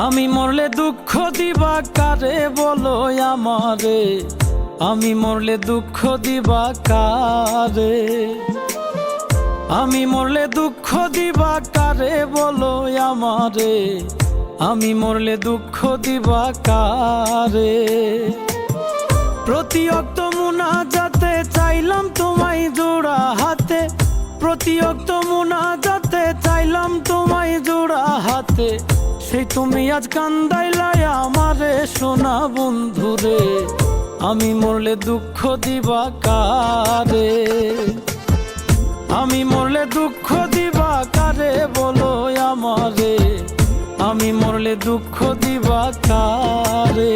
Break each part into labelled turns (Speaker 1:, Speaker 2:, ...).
Speaker 1: আমি মরলে দুঃখ দিবা কারে বলো আমারে, আমি মরলে দুঃখ দিবা কারে, আমি মরলে দুঃখ দিবা কারে বলো আমারে, আমি মরলে দুঃখ দিবা কারে। প্রতি অক্ত মুনাজাতে চাইলাম তোমায় জোড়া হাতে, প্রতি অক্ত মুনাজাতে চাইলাম তোমায় জোড়া হাতে, সেই তুমি আজ কান্দাইলাই আমারে সোনা বন্ধুরে, আমি মরলে দুঃখ দিবা কারে, আমি মরলে দুঃখ দিবা কারে বলো আমারে, আমি মরলে দুঃখ দিবা কারে।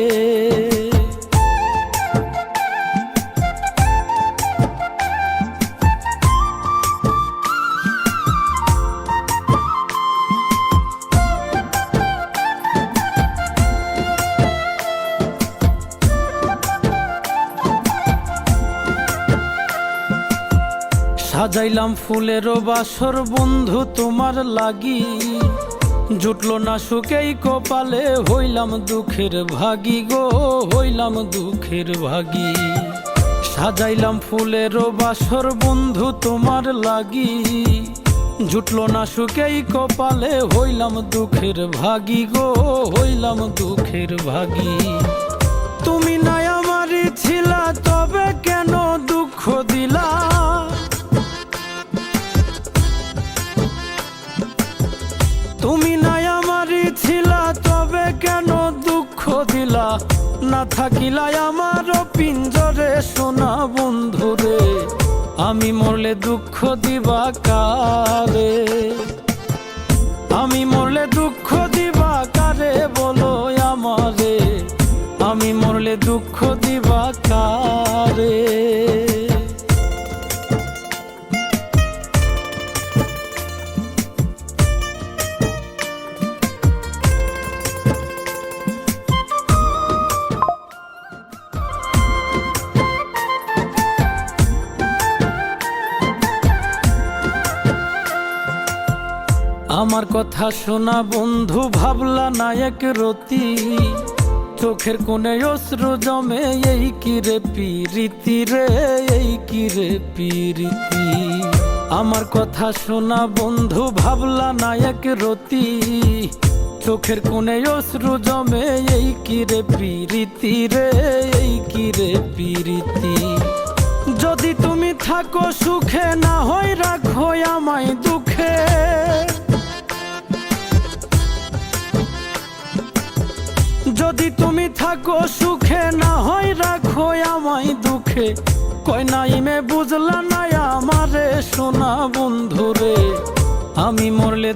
Speaker 1: সাজাইলাম ফুলেরও বাসর বন্ধু তোমার লাগি, জুটলো না সুখেই কপালে, হইলাম দুঃখের ভাগী গো, হইলাম দুঃখের ভাগী। সাজাইলাম ফুলেরও বাসর বন্ধু তোমার লাগি, জুটলো না সুখেই কপালে, হইলাম দুঃখের ভাগী গো, হইলাম দুঃখের ভাগী। তুমি নাই আমারই ছিলা তবে কেন দুঃখ দিলা, তুমি নাই আমারই ছিলা তবে কেন দুঃখ দিলা, না থাকিলাই আমার পিঞ্জরে সোনা বন্ধুরে, আমি মরলে দুঃখ দিবা কারে, আমি মরলে দুঃখ দিবা কারে বলো আমারে, আমি মরলে দুঃখ দিবা কারে। আমার কথা শোনা বন্ধু ভাবলা না এক রতি, চোখের কোণে অশ্রু জমে, এই কি রে পিরিতি রে, এই কি রে পিরিতি। আমার কথা শোনা বন্ধু ভাবলা না এক রতি, চোখের কোণে অশ্রু জমে, এই কি রে পিরিতি রে, এই কি রে পিরিতি। যদি তুমি থাকো সুখে না হয় রাখো আমায় দুঃখে, যদি তুমি থাকো সুখে না হয় রাখো আমায় দুঃখে, কই নাইমে বুঝলা না আমারে সোনা বন্ধুরে, আমি মরলে